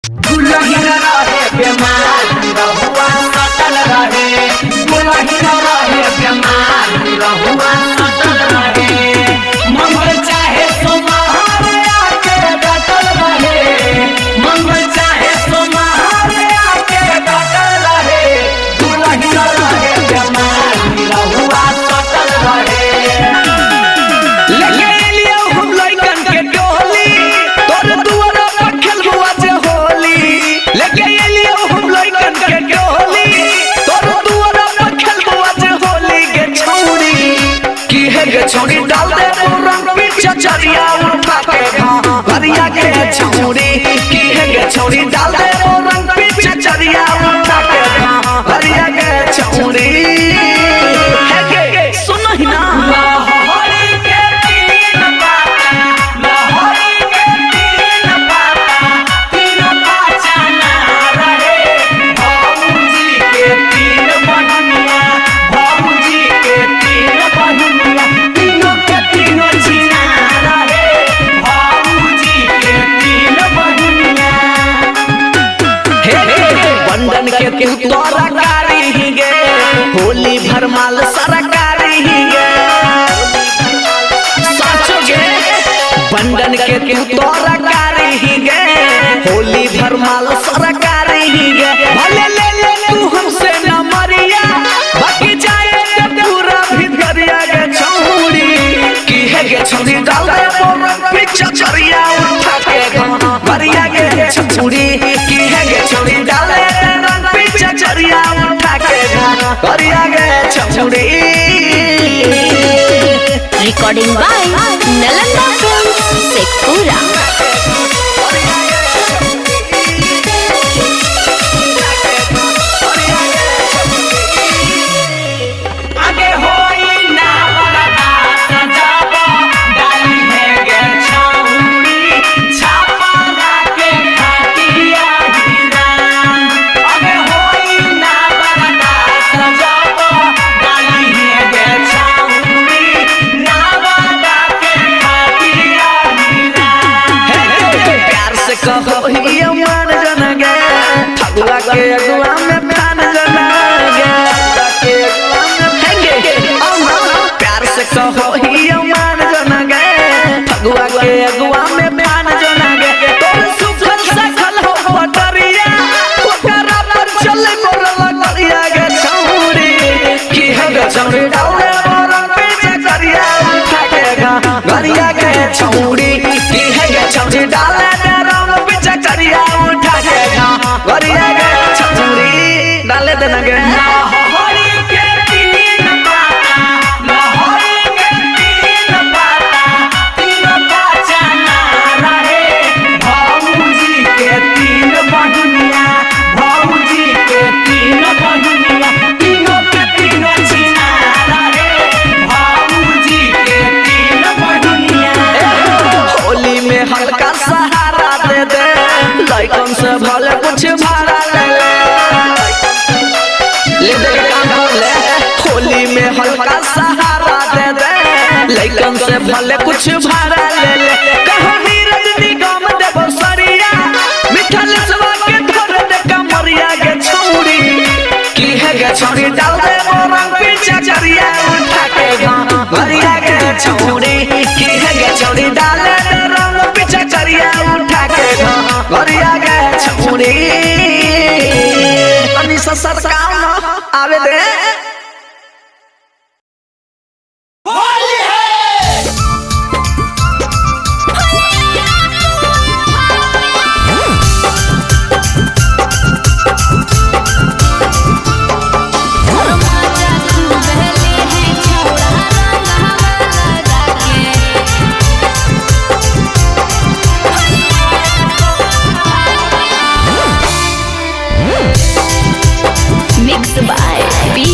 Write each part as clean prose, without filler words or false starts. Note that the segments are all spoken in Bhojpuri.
दुलहिन रहे बेमार रहुआ सटल रहे, दुलहिन रहे बेमार रहुआ सटल रहे, मंगल चाहे सोमवार आके डटल रहे, मंगल चाहे सोमवार आके डटल रहे, दुलहिन रहे बेमार रहुआ सटल रहे। लेके लियो हम लइकन के टोली तोर दुआरा पर खेलबुआ जे होली, लेके लियो हम लइकन के टोली तोर दुआरा पर खेलबुआ जे होली के छौरी की है गे छौरी डाल दे रंग पीछे चरिया उठा के भरिया के छौरी की है गे छौरी डाल दे रंग पीछे चरिया उठा के भरिया के छौरी है गे सुनो ही ना के तोरा कारी ही गे होली भरमाल सरकारी ही गे साचो गे बंडन के तोरा कारी ही गे होली भरमाल सरकारी ही गे भले ले ले तू हमसे न मरिया बाकी जाए ते पूरा भितरिया गे छौरी की है गे छौरी डाल दे रंग पीछे चरिया उठा के भरिया गे छौरी की है गे छौरी डाल दे चरिया उठा के भरिया गे छौरी। Recording by Nalanda films Sheikhpura. Phagua के अगुआ में फान जना गे प्यार से कहो ही मान जना गे फगुआ के अगुआ में फान जना गे तोर सुखल सखल हो पटरिया ओकरा पर चले मोरला करिया गे छौरी की है गे छौरी डाले रंग पीछे करिया उठा के गरिया गे छौरी की है गे छौरी डाले रंग पीछे करिया उठा के गरिया गे छौरी डाले देना गे हल्का सहारा दे दे लइकन से भले कुछ भाड़ा ले दे काम कर ले होली में हल्का सहारा दे दे लइकन से भले कुछ भाड़ा ले कहो नीरज निगम दे बसरिया मिठल सवा के धर दे कमरिया गे छौरी की है गे छौरी डाल दे रंग पीछे चरिया उठा के गरिया गे छौरी की है गे छौरी डाल दे रंग पीछे चरिया उठा के गरिया गे छौरी तनी से सरकार न आवे दे मिक्स बाय बी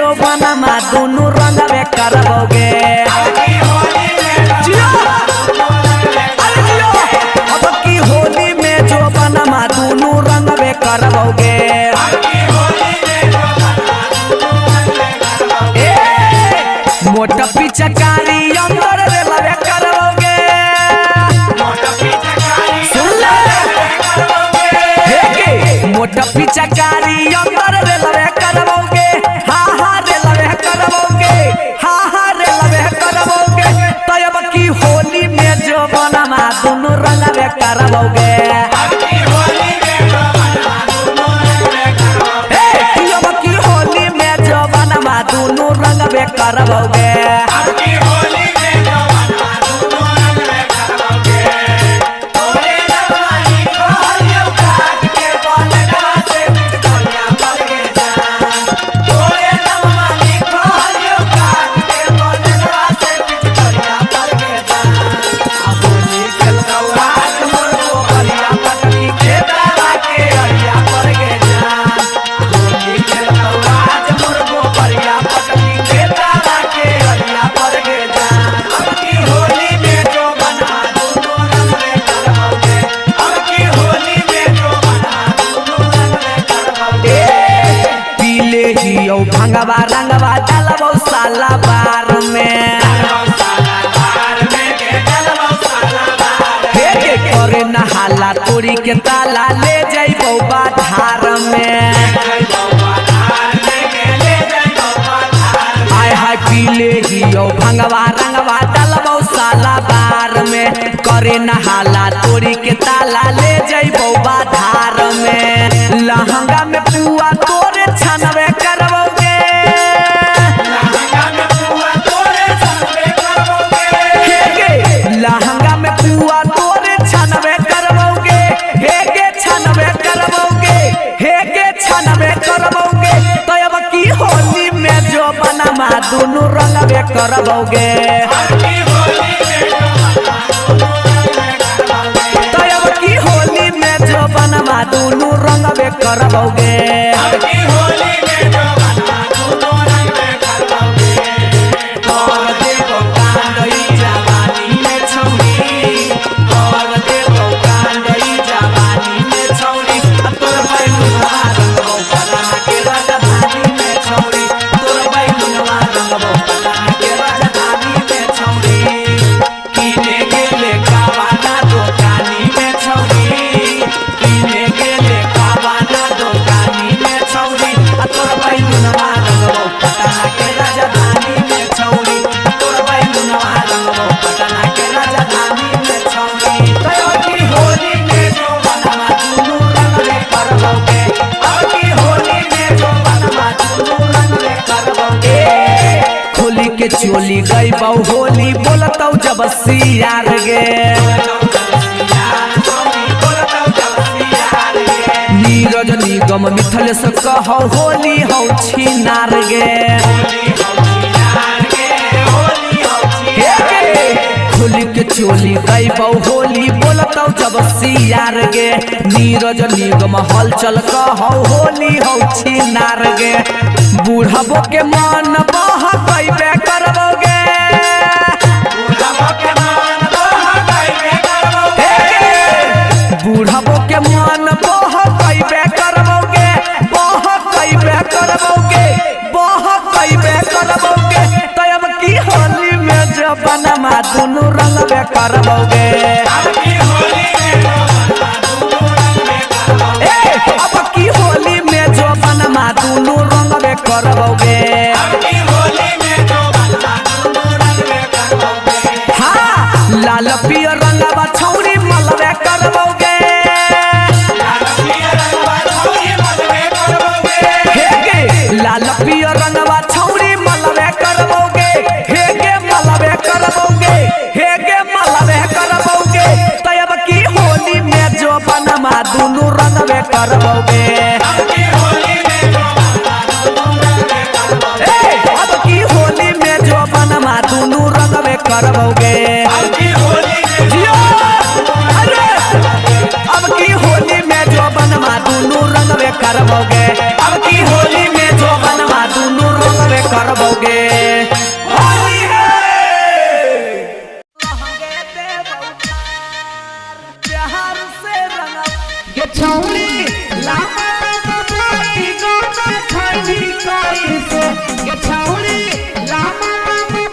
जो बनमा दोनों रंगवे करबोगे अब की होली में जो बनमा दोनों रंगवे करबोगे मोटा पिचकारी अंदर रे लवे करबोगे सुन ले मोटा पिचकारी अंदर रे लवे करबोगे हा रे लवे करबोगे हा रे लवे करबोगे तब की होली में जो बनमा दोनों रंगवे करबोगे दोनों रंगवे करबोगे भंगवा रंगवा डालबो साला बार में हे करे नहाला तोरी के ताला ले जाइबो बाधार में आय हाय पीले हियो भंगवा रंगवा डालबो साला बार में करे नहाला तोरी के ताला ले जाइबो बाधार में लहंगा में पुआ तोरे छनवे करबोगे लहंगा में पुआ तोरे छनवे करबोगे हे गे छनवे करबोगे हे गे छनवे करबोगे तब की होली में जो बनमा दोनों रंगवे करबोगे तब की होली में जो बनमा दोनों रंगवे करबोगे के चोली गई बहु होली बोलतौ जब सियार गे नीरज निगम मिथलेश कहो होली हौ छिनार गे होली के चोली गई बहु होली बोलतौ जब सियार गे नीरज निगम हलचल कहो होली हौ छिनार गे बूढ़बो के मन बह कैबे करबोगे बूढ़बो के मन बह कैबे करबोगे बह कैबे करबोगे बह कैबे करबोगे तब की होली में जब बनमा दोनों रंगवे करबोगे अब की होली में जो बनमा दोनों रंगवे करबोगे हाँ लाल पियर रंगवा छौरी मलवे करबोगे लाल पियर रंगवा छौरी मलवे करबोगे हे गे मलवे करबोगे हे गे मलवे करबोगे तब की होली में जो बनमा दोनों रंगवे करबोगे अब की होली में जो बनमा दोनों रंगवे करबोगे अब की होली में जो बनमा दोनों रंगवे करबोगे अब की होली में जो बनमा दोनों रंगवे जाओगे। होली है प्यार से रंगा ये छौड़ी लामा बाई गाना खाई कैसे ये छौड़ी लामा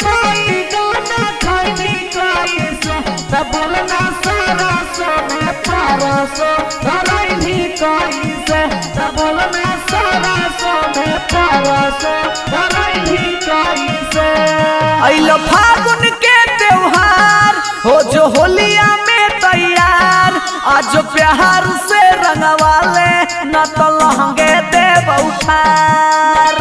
बाई गाना खाई कैसे तब बोलना सारा सो में परसो धराई भी कैसे तब बोलना सारा सो में परसो धराई भी कैसे अइलो फागुन के त्योहार हो जो होलिया में तैयार आज प्यार से रंगवाले न तो लहंगे देव उठार।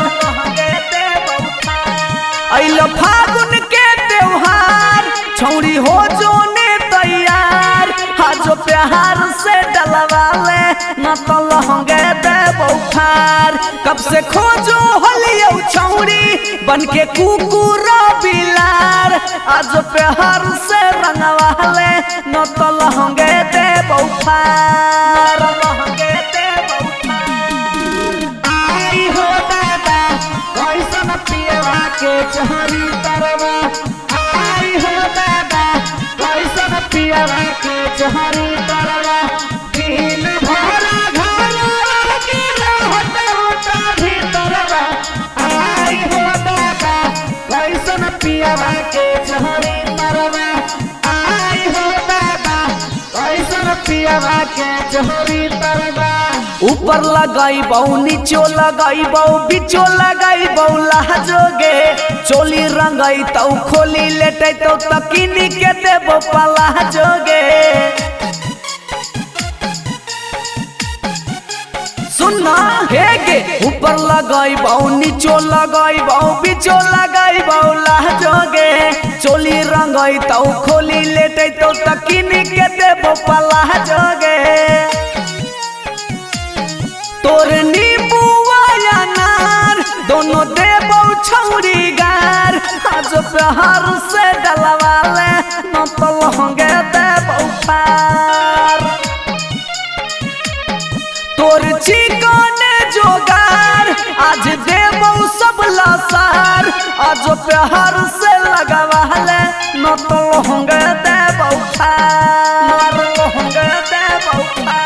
अइलो फागुन के त्योहार छौड़ी हो जो ने तैयार आज प्यार से डलवाले न तो लहंगे देव उठार। कब से खोजो होलिया छौड़ी बन के कुकुर बिलार आज प्यार से रंगवाले न तो लहंगे देव उठार। आई हो दादा कैसन पियवा के चहरी तरवा आई हो दादा कैसन पियवा के चहरी तरवा दिन भर घर के रहत होता भीतरवा आई हो दादा कैसन पियवा के चहरी तरवा आई हो दादा कैसन पियवा के चहरी तरवा ऊपर लगाई बहु नीचो लगाई बहु बिचो लगाई बहु लहजोगे चोली रंगाई तौ खोली लेटे तो तकिनी के देबो पलाजोगे। सुनना हे गे ऊपर लगाई बहु नीचो लगाई बहु बिचो लगाई बहु लहजोगे चोली रंगाई तौ खोली लेटे तो तकिनी के देबो पलाजोगे। तोर नींबुआ अनार दोनों देबो छौड़ी गार आज प्यार से डलवाले न तो लहंगे देबो पार। तोर चिकने जोगार आज देबो सब लसार आज प्यार से लगवाले न तो लहंगे देबो पार। लहंगे देबो पार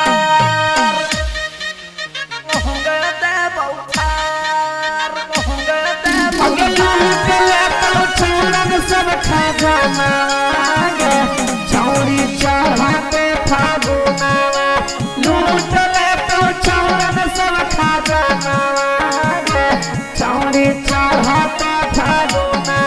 सब खजाना छौड़ी चढ़ाते फागुना लूट ले तो छौड़न सब खजाना छौड़ी चढ़ाते फागुना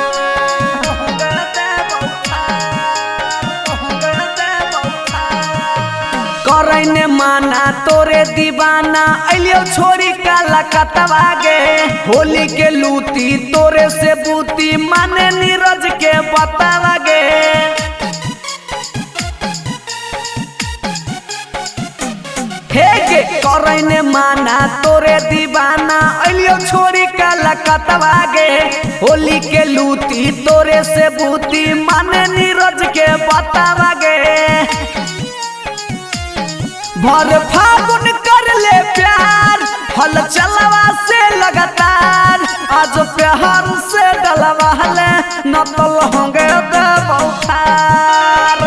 करैने माना तोरे दीवाना अलियो छोरी काला कतवा गे होली के लूटी तोरे से बूती माने नीरज के बतावा गे। हे गे करैने माना तोरे दीवाना अलियो छोरी काला कतवा गे होली के लूटी तोरे से बूती माने नीरज के बतावा गे। भर फागुन कर ले प्यार हल चलवा से लगातार आज प्यार से डलवाले न तो लहंगे देबो ठार।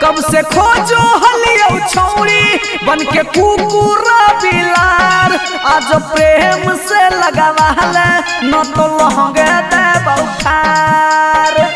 कब से खोजो हलियो छौड़ी बन के कुकुर बिलार आज प्रेम से लगवाले न तो लहंगे देबो ठार।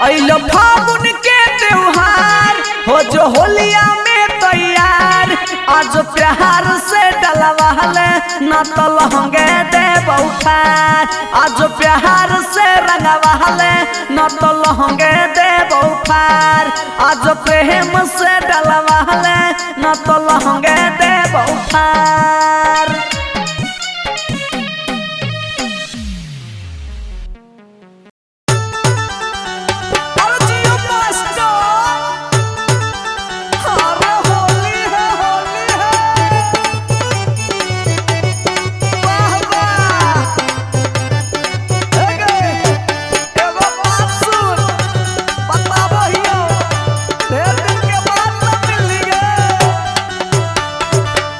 अइलो फागुन के त्योहार हो जो होलिया में तैयार आज प्यार से डलवाले न तो लहंगे देबो ठार आज प्यार से रंगवाले न तो लहंगे देबो ठार आज प्रेम से डलवाले न तो लहंगे देबो ठार।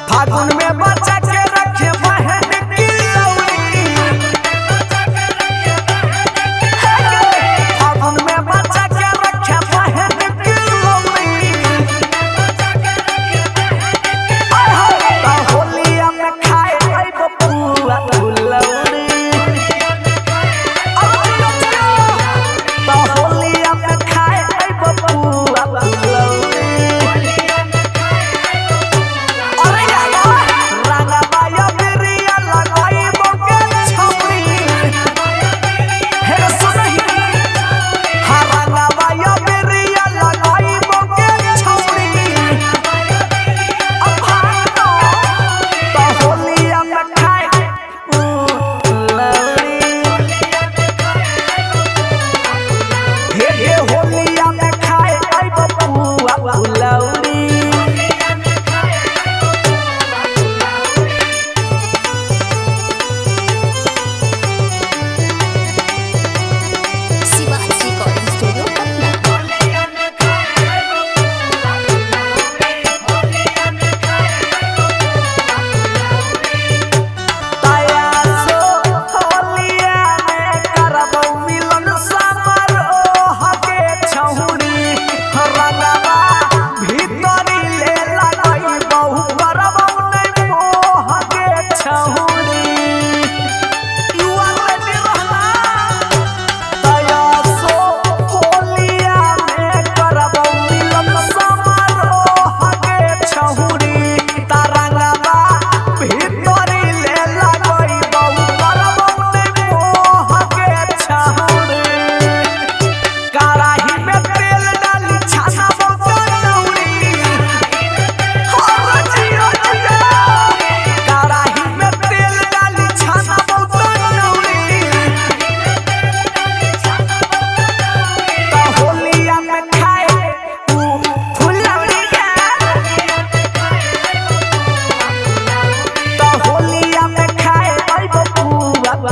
फागुन में बचा के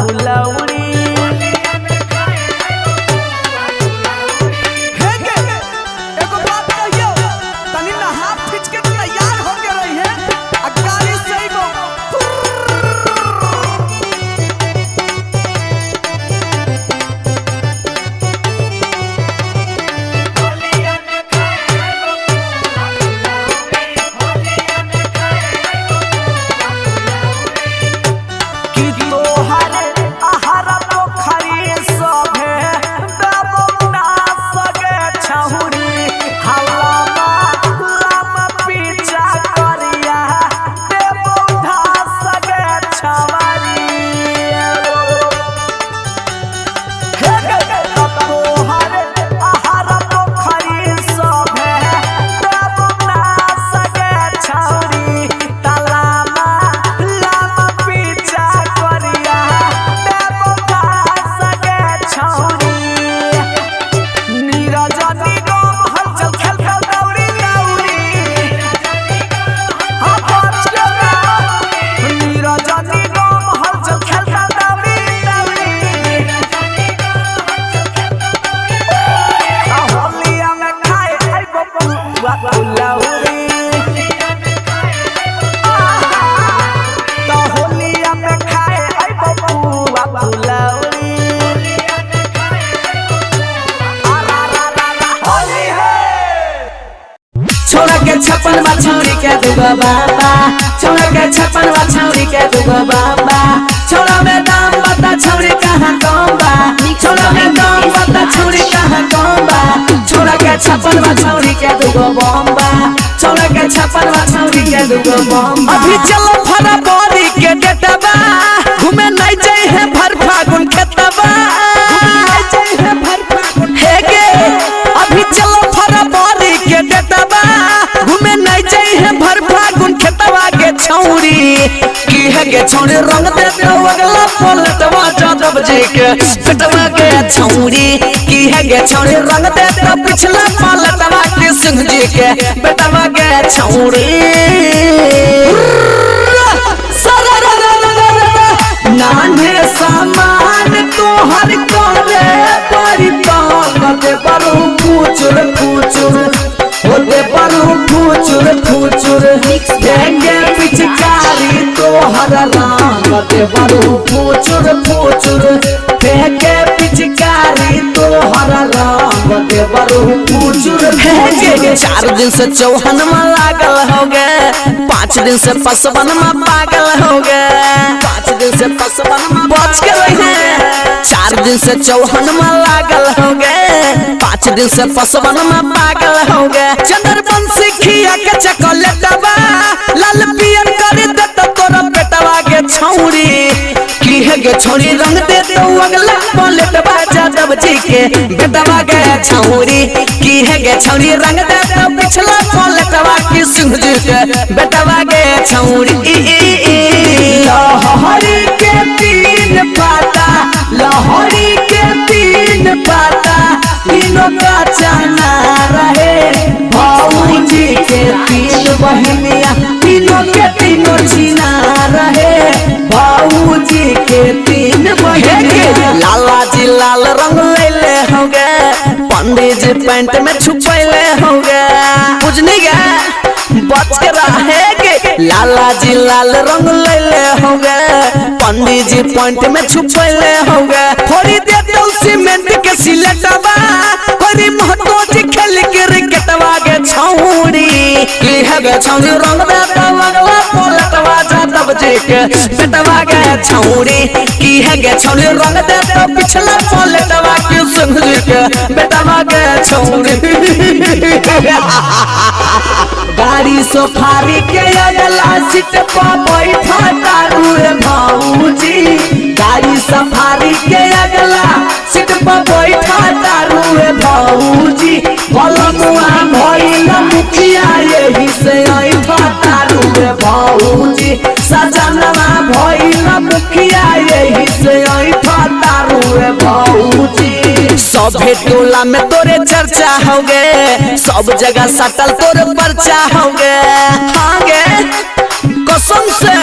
फुलौरी एगो बात कहियो तनी ना हाथ खींच के तैयार हो के रही है आ गाड़ी सही गो कि तोहर आहार पोखरी सभे बेबौना सगे छहुरी हल्ला लामा पीछा करिया बेबौना सगे छवारी तोहर आहार पोखरी सभे बेबौना सगे छहुरी तलामा लामा पीछा करिया बेबौना सगे छहुरी नीरज निगम हलचल खेल खेल दौड़ी दौड़ी हाँ बच गया नीरज निगम हलचल खेल खेल दौड़ी दौड़ी होलिया में खाए आई बबुआ फुलौरी तो होलिया में खाए आई बबुआ फुलौरी होली है छोड़ा के छप्पन छौरी के दुगो बाबा छोड़ा के छप्पन छौरी के दुगो बाबा छोड़ा में दाम बता छौरी कहाँ कम बा छोड़ा में दाम बता छौरी कहाँ कम बा छोड़ा के छप्पन छौरी के दुगो बम्बा छोड़ा के छप्पन छौरी के दुगो बम्बा अभी चलो फरवरी के डेटबा घूमे नहीं जाए है भर फागुन खेतबा नहीं जाए है भर फागुन हे गे अभी चलो फरवरी के डेटबा घूमे नहीं जाए है भर फागुन खेतबा के छौरी की है के छौरी रंग दे तो अगला पलटवा जादव जी के पेटवा के छौरी की है के छौरी रंग दे तो पिछला पलटवा के सिंह जी के बेटवा के छौरी नाने सामान तोहर करे बड़ी ताकत बरू फुचुर फुचुर होते बरू फुचुर फुचुर देंगे पिचकारी तोहर रंग दे बरू फुचुर फुचुर फेंके पिचकारी तोहर रंग दे बरू फुचुर फेंके 4 दिन से चौहन में लागल हो गए 5 दिन से पसवन में पागल हो गए 5 दिन से पसवन में बच के रहे 4 दिन से चौहन में लागल हो गए 5 दिन से पसवन में पागल हो गए चंद्र बंसी खिया के चॉकलेटवा लाल पियर कर दे तो तोरा बेटवा के छौरी की है के छौरी रंग दे तो अगला पलटवा जादव जी के बेटवा के छौरी की है के छौरी रंग दे तो पिछला पलटवा की सिंह जी के बेटवा के छौरी लहरी के 3 पाता लहरी के 3 पाता तीनों का चना रहे भाऊजी के 3 बहनिया तीनों के तीनों छीना रहे भाऊजी के 3 बहनिया लाला जी लाल रंग ले हो गए पंडित जी पैंट में छुपैले हो गए बुझनी गए बच के रहे के लाला जी लाल रंग ले हो गए पंडित जी पॉइंट में छुपैले हो गए थोड़ी दे तो सीमेंट के सिलेटवा कोई महतो जी खेल के रिकेटवा के छौरी की है गे छौरी रंग दे तो अगला पलटवा जादव जी के बेटवा के छौरी की है गे छौरी रंग दे तो पिछला पलटवा के सिंह जी के बेटवा के छौरी गाड़ी सफारी के अगला सीट पर बैठा तारू रे भाऊजी गाड़ी सफारी के अगला सीट पर बैठा तारू रे भाऊजी बलमुआ भइल मुखिया यही से ऐठा तारू रे भाऊजी सजनवा भइल मुखिया यही से ऐठा तारू रे भाऊजी सभे टोला में तोरे चर्चा हो गए सब जगह सटल तोरे पर्चा हो गए हाँ गे कसम से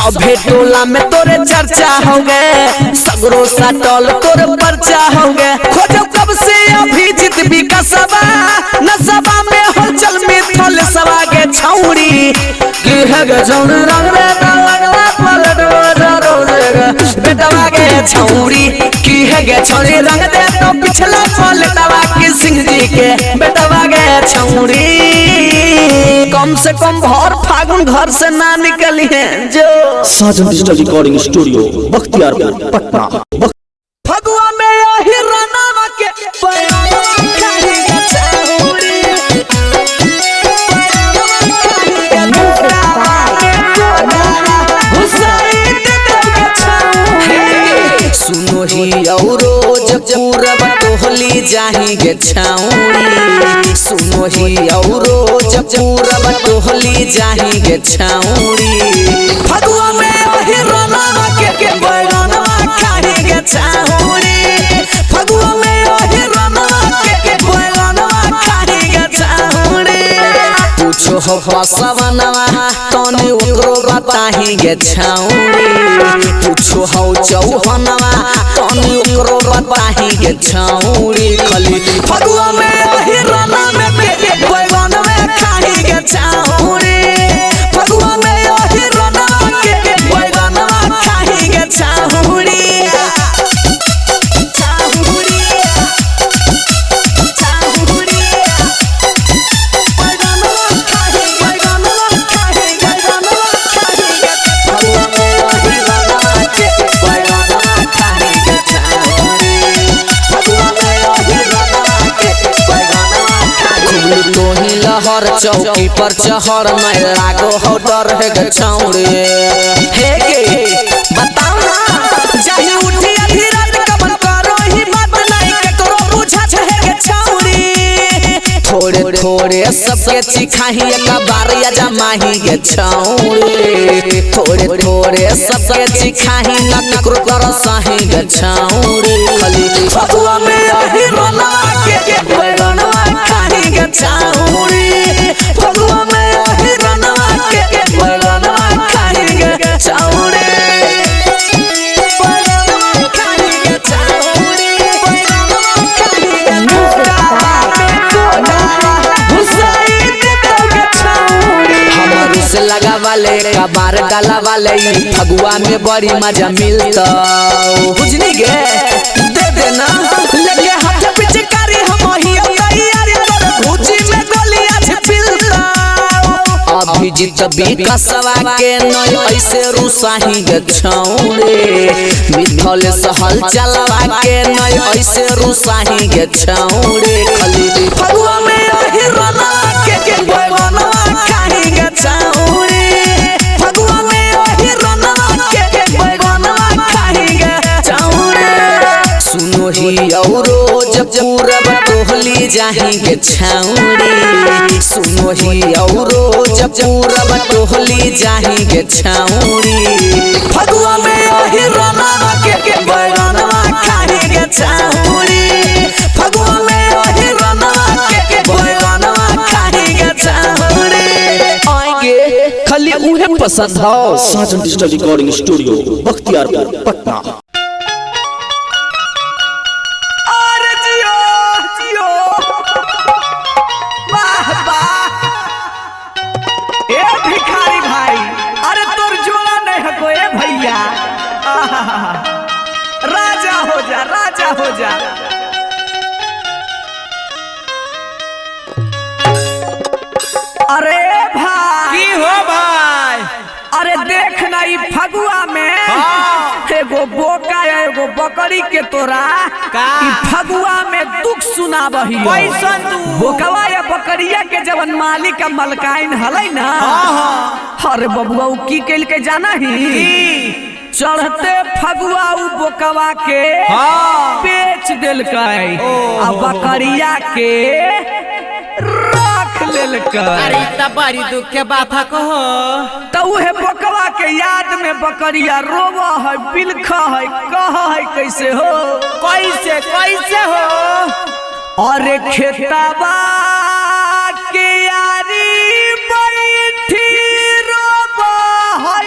सभे टोला में तोरे चर्चा हो गए, सगरो सटल तोरे पर्चा हो गए। खोजो कब से अभिजीत विकासवा, नसबा में हलचल में थल सवा के छौड़ी की है गे जौन रंग रे लगवा पलट रोज बेटवा के छौड़ी की है गे छौड़ी रंग दे तो पिछला पलटवा के सिंह जी के बेटवा के छौड़ी। कम से कम भर फागुन घर से ना निकली है जो। Sajan digital recording studio Bakhtiyarpur Patna. Phagua में यही रनावा के सुनो ही औरो जब पूरब टोहली जाही गे छाउड़ी, सुनो ही औरो जब पूरब टोहली जाही गे छाउड़ी। फगुआ में यही रनावा के बैगनवा खाही गे छाउड़ी, फगुआ में यही रनावा के बैगनवा खाही गे छाउड़ी। पूछो हो फसवनवा तने ओकरो बताही गे छाउड़ी, पूछो हो चौहनवा तने ओकरो बताही गे छाउड़ी। खाली फगुआ में यही रनावा के बैगनवा खाही गे छाउड़ी, फगुआ में यही रनावा के बैगनवा खाही गे छाउड़ी। लहर चौकी पर चहर नहीं लागो हो डर है गे छौड़ी। हे गे बताओ ना जाही उठी आधी रात कबन करो ही बात नहीं केकरो बुझत है गे छौड़ी। थोड़े थोड़े सबके चिखाही एक बार या जमाही गे छौड़ी, थोड़े थोड़े सबके चिखाही न केकरो कर साही गे छौड़ी। खाली फगुआ में यही रोना के बैगनवा खाही गे छौड़ी, फगुआ में यही रनवा के बैगनवा खाही गे छौड़ी। से लगा वाले कबार डाला वाले फगुआ में बड़ी मजा मिलता बुझनी गे दे देना लगे हाथ पिचकारी हम ही तैयारी कर भूजी में गलिया छिलता। अभिजीत विकासवा के नय ऐसे रुसाही गे छौड़ी, मिथल सहल चलवा के नय ऐसे रुसाही गे छौड़ी। खाली फगुआ में यही रना के बैगनवा खाही गे छौड़ी, फगुआ में यही रना के बैगनवा खाही गे छौड़ी। सुनो ही औरो जब पूरब टोहली जाही गे छौड़ी, सुनो ही औरो जब पूरब टोहली जाही गे छौड़ी। फगुआ में यही रनावा के बैगनवा खाही गे छौड़ी, फगुआ में यही रनावा के बैगनवा खाही गे छौड़ी। आएंगे खाली उहे पसंद हो। Sajan digital recording studio Bakhtiyarpur Patna. राजा हो जा, राजा हो जा। अरे भाई की हो भाई? अरे देख ना ई फगुआ में एगो बोका एगो बकरी के तोरा का? ई फगुआ में दुख सुनाबही। कैसन तू? बोकवा या बकरिया के जवन मालिक का मलकाइन हलै ना, अरे बबुआ उ की कैल के जाना ही चढ़ते फगुआ उ बोकवा के बेच देलकै आ बकरिया के रख लेलकै। अरे त बड़ी दुख के बात कहो। तो उहे बोकवा के याद में बकरिया रोवा है, बिलखा है, कहा है कैसे हो, कैसे कैसे हो? अरे खेतवा के यारी बैठी रोवा है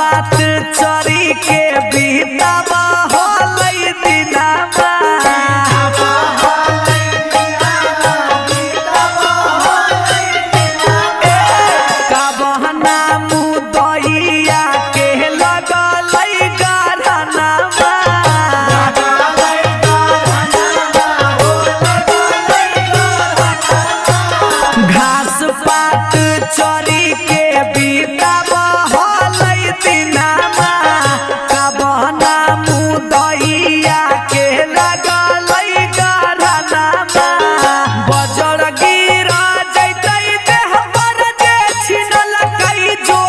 पात चरी के बीतावा होलै दिनामा का बहना मुदैया के लगलै गरहनामा घास पात चरी के बीतावा होलै दिनामा का बहना मुदैया के लगलै गरहनामा बजर गिरा जैतै देह पर जे छिनलकै जो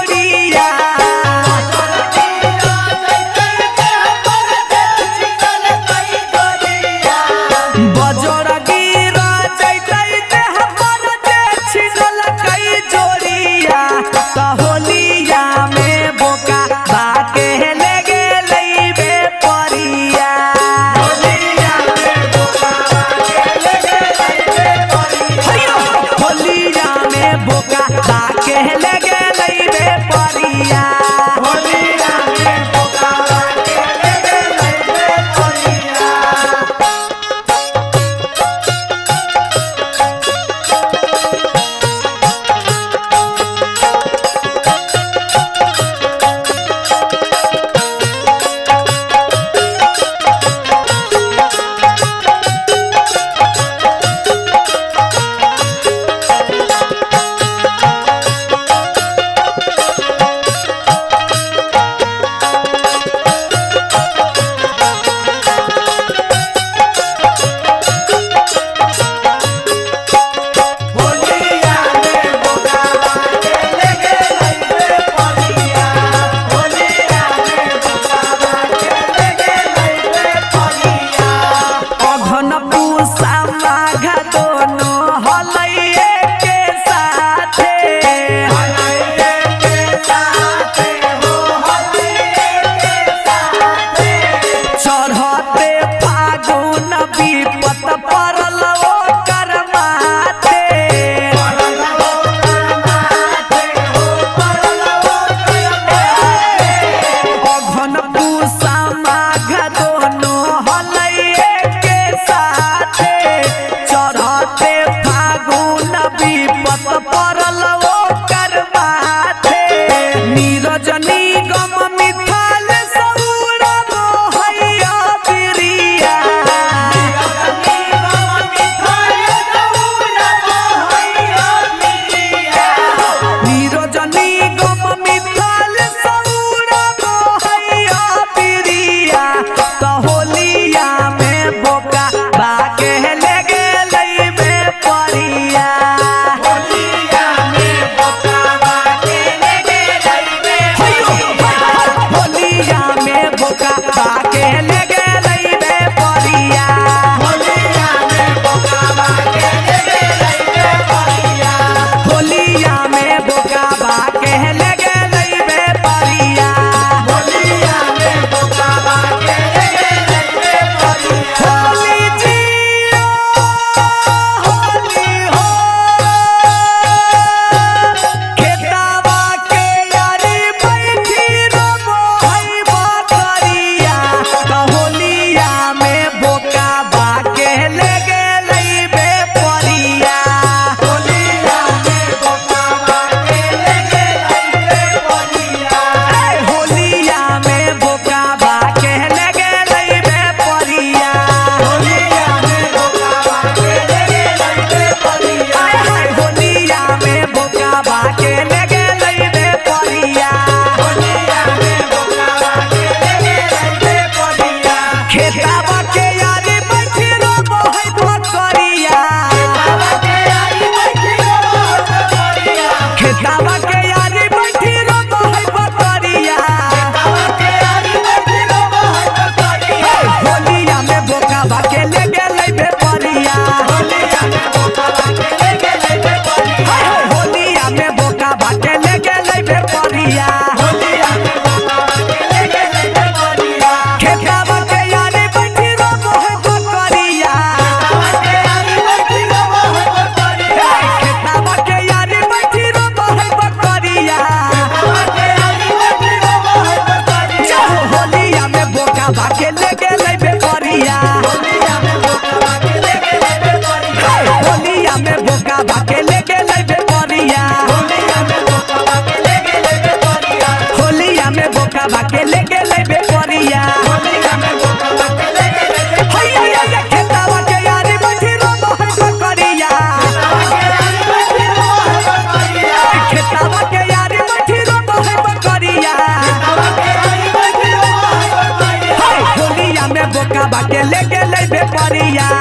करिया